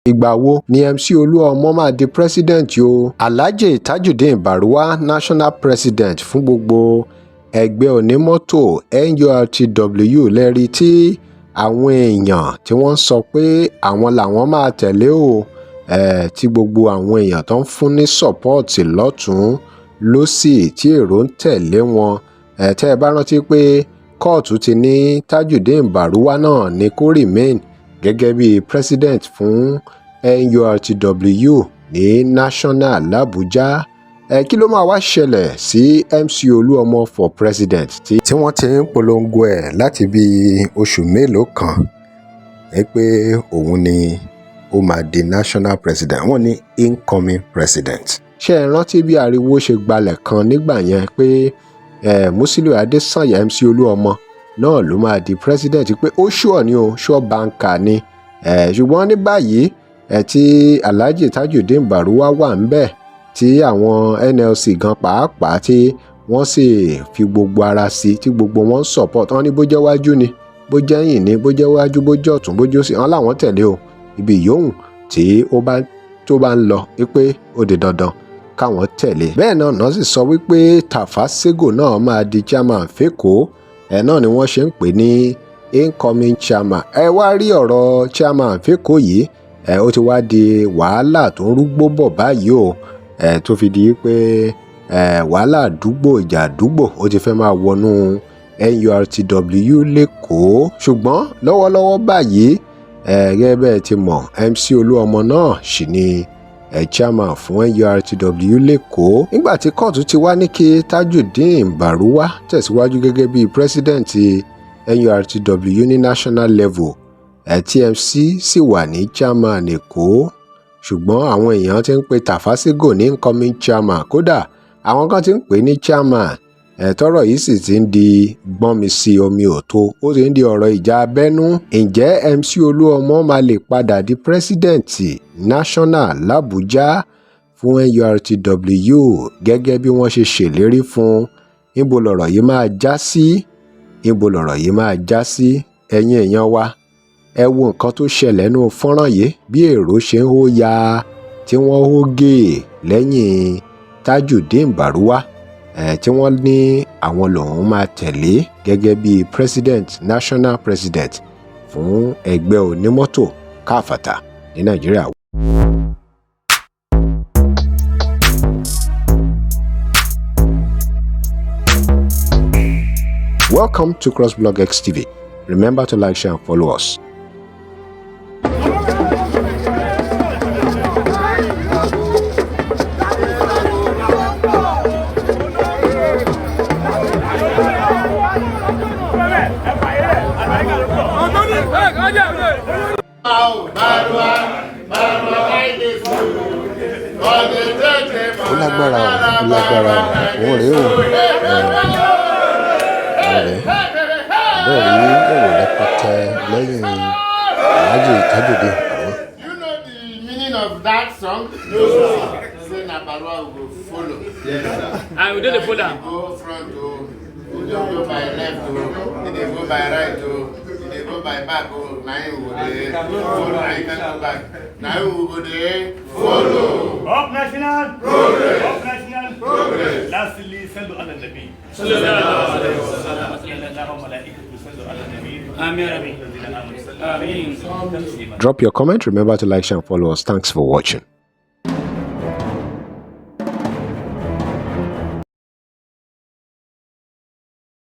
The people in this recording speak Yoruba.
ìgbà wo ni MC Oluomo máa di president o? Alhaji Tajudeen Baruwa, national president fún gbogbo ẹgbẹ́ onímọ́tò Nurtw lẹ́rí tí àwọn èèyàn tí wọ́n sọ pé àwọn làwọn máa tẹ̀lé o, tí gbogbo àwọn èèyàn tó ń fún ní sọ́pọ́ọ̀tì lọ́tún lósì tí èrò ń tẹ̀lé wọn. Tẹ́ ẹ bá rántí pé kóòtù ti ní Tajudeen Baruwa náà ní kó remain gẹ́gẹ́ bí president fún Nurtw ní national l'Abuja. Kí ló máa wá ṣẹlẹ̀ sí MC Oluomo for president tí wọ́n ti ń polongo ẹ̀ láti bí oṣù mélòó kan pé òun ni ó máa di national president, wọ́n ní incoming president. Ṣé ẹ rántí bí ariwo ṣe gbalẹ̀ kan nígbà yẹn pé Musiliu Adesanya MC Oluomo náà ló máa di president, pé ó ṣùọ̀ ni o, ṣùọ̀ báńkà ni. Ṣùgbọ́n ní báyìí tí Alhaji Tajudeen Baruwa wà ń bẹ̀, tí àwọn NLC gan pàápàá tí wọ́n sì fi gbogbo ara sí, tí gbogbo wọn support, wọn ní bó jẹ́ wájú ni, bó jẹ́ yìn ni, bó jẹ́ wájú, bó jẹ́ ọ̀tún, bó jẹ́ òsì, wọn láwọn tẹ̀lé o. Ibi yòówù tí tó bá ń lọ wípé ó di dandan káwọn tẹ̀lé. Bẹ́ẹ̀ náà sì sọ wípé Tafasego náà máa di chairman fẹ́kọ̀ọ́, náà ni wọ́n ṣe ń pè ní incoming chairman. Wá rí ọ̀rọ̀ chairman fẹ́kọ̀ọ́ yìí, ó ti wá di wàhálà tó ń rúgbó bọ̀ báyìí o, tó fi di pé wàhálà àdúgbò, ìjà àdúgbò ó ti fẹ́ máa wọnú Nurtw lẹ́kọ̀ọ́. Ṣùgbọ́n lọ́wọ́lọ́wọ́ báyìí gẹ́gẹ́ bẹ́ẹ̀ ti mọ̀, MC Oluomo náà sì ni chairman fún Nurtw lẹ́kọ̀ọ́. Nígbà tí kóòtù ti wá ní kí Tajudeen Baruwa tẹ̀síwájú gẹ́gẹ́ bí president Nurtw ní national level, TMC sì wà ní chairman Èkó. Ṣùgbọ́n àwọn èèyàn ti ń pe Tafasego ní incoming chairman, kódà àwọn kan ti ń pè ní chairman. Tọ́rọ̀ yìí sì ti ń di gbọ́nmi sí omi òtó, ó ti ń di ọ̀rọ̀ ìjà abẹ́nú. Ǹjẹ́ MC Oluomo máa lè padà di president national l'Abuja fún Nurtw gẹ́gẹ́ bí wọ́n ṣe ṣèlérí fún? Níbo lọ̀rọ̀ yìí máa já sí? Níbo lọ̀rọ̀ yìí máa já sí? Ẹ̀yin èèyàn wa, ẹ wo nǹkan tó ṣẹlẹ̀ nínú fọ́nrán yìí, bí èrò ṣe ń hó ya tí wọ́n hó gè lẹ́yìn Tajudeen Baruwa, tí wọ́n ní àwọn lòun máa tẹ̀lé gẹ́gẹ́ bí president, national president fún ẹgbẹ́ onímọ́tò káfàtà ní Nàìjíríà. Welcome to CrossBlog X TV. Remember to like, share and follow us. Ó lágbára òun rèé o, bẹ́ẹ̀ rí èrò rẹpẹtẹ lẹ́yìn Alhaji Tajudeen Baruwa. You know the meaning of that song? No, sir. Say na Baruwa will go follow. Yes, sir. And we do the follow. Go front o, we dey go by left o, we dey go by right o, we dey go by back o. Na him we go dey follow. Na him can go back. Na him we go dey follow. Up national progress. Up national progress. Lastly, sallu ala nabi. Sallallahu alaihi wasallam. Allahumma malaikatu sallu ala nabi. Amin. Drop your comment. Remember to like, share and follow us. Thanks for watching.